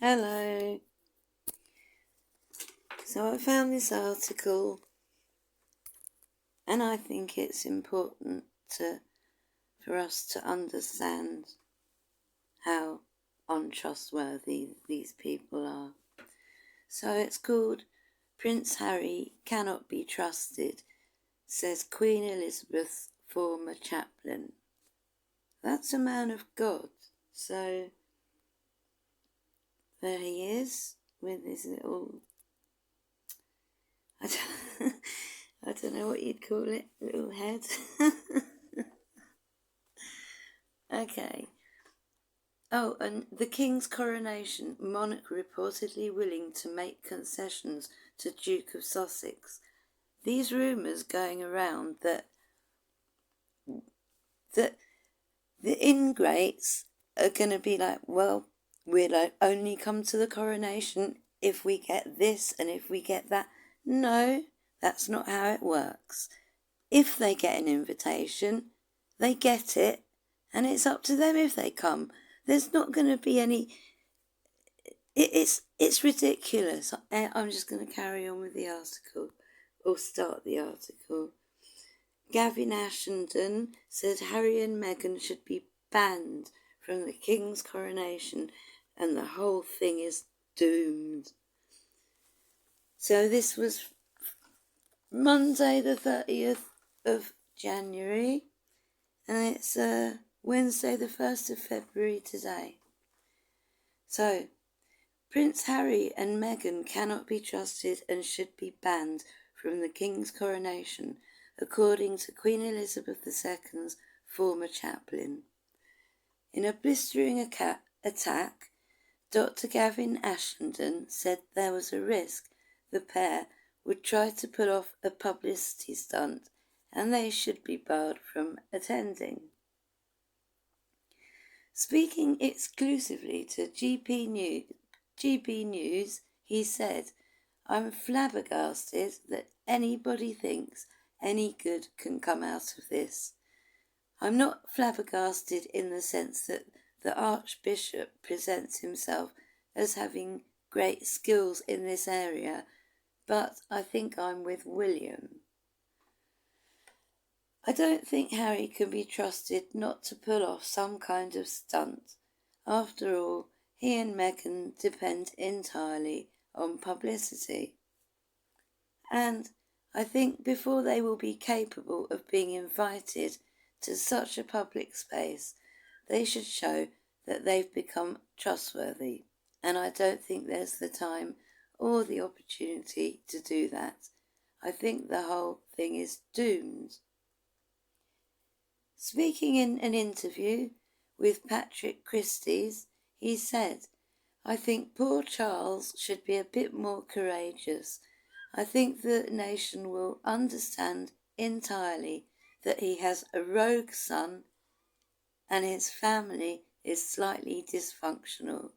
Hello. So I found this article and I think it's important for us to understand how untrustworthy these people are. So it's called Prince Harry Cannot Be Trusted, says Queen Elizabeth's former chaplain. That's a man of God. So there he is with his little, I don't know what you'd call it, little head. Okay. Oh, and the King's coronation, monarch reportedly willing to make concessions to Duke of Sussex. These rumours going around that the ingrates are going to be like, well, we'll only come to the coronation if we get this and if we get that. No, that's not how it works. If they get an invitation, they get it, and it's up to them if they come. There's not going to be any. It's ridiculous. I'm just going to carry on with the article, or start the article. Gavin Ashenden said Harry and Meghan should be banned from the King's coronation, and the whole thing is doomed. So this was Monday the 30th of January, and it's Wednesday the 1st of February today. So, Prince Harry and Meghan cannot be trusted and should be banned from the King's coronation, according to Queen Elizabeth II's former chaplain. In a blistering attack, Dr. Gavin Ashenden said there was a risk the pair would try to pull off a publicity stunt and they should be barred from attending. Speaking exclusively to GB News, he said, "I'm flabbergasted that anybody thinks any good can come out of this. I'm not flabbergasted in the sense that the Archbishop presents himself as having great skills in this area, but I think I'm with William. I don't think Harry can be trusted not to pull off some kind of stunt. After all, he and Meghan depend entirely on publicity. And I think before they will be capable of being invited to such a public space, they should show that they've become trustworthy. And I don't think there's the time or the opportunity to do that. I think the whole thing is doomed." Speaking in an interview with Patrick Christie's, he said, "I think poor Charles should be a bit more courageous. I think the nation will understand entirely that he has a rogue son and his family is slightly dysfunctional.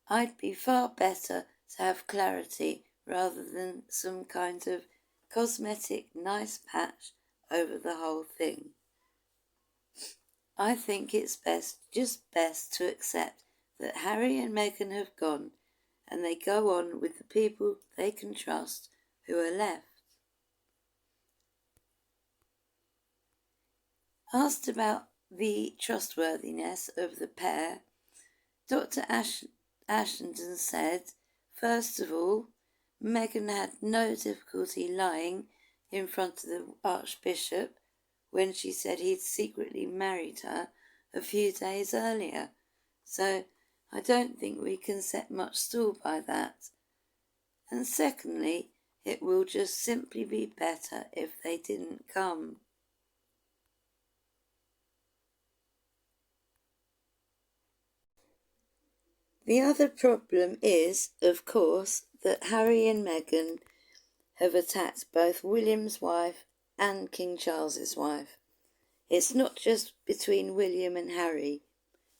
I'd be far better to have clarity rather than some kind of cosmetic nice patch over the whole thing. I think it's best to accept that Harry and Meghan have gone and they go on with the people they can trust who are left." Asked about the trustworthiness of the pair, Dr. Ashenden said, "First of all, Meghan had no difficulty lying in front of the Archbishop when she said he'd secretly married her a few days earlier, so I don't think we can set much store by that. And secondly, it will just simply be better if they didn't come." The other problem is, of course, that Harry and Meghan have attacked both William's wife and King Charles's wife. It's not just between William and Harry.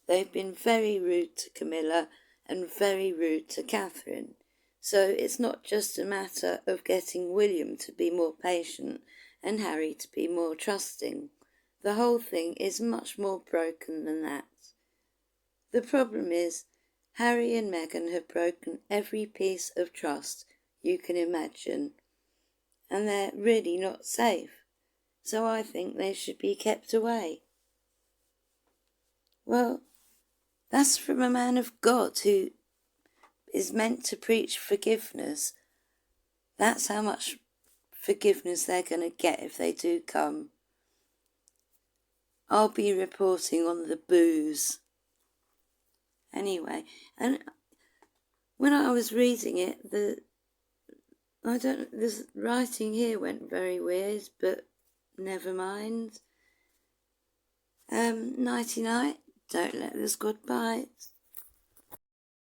They've been very rude to Camilla and very rude to Catherine. So it's not just a matter of getting William to be more patient and Harry to be more trusting. The whole thing is much more broken than that. The problem is, Harry and Meghan have broken every piece of trust you can imagine, and they're really not safe, so I think they should be kept away. Well, that's from a man of God who is meant to preach forgiveness. That's how much forgiveness they're going to get if they do come. I'll be reporting on the booze. Anyway, and when I was reading it, the writing here went very weird, but never mind. Nighty night. Don't let the squad bite.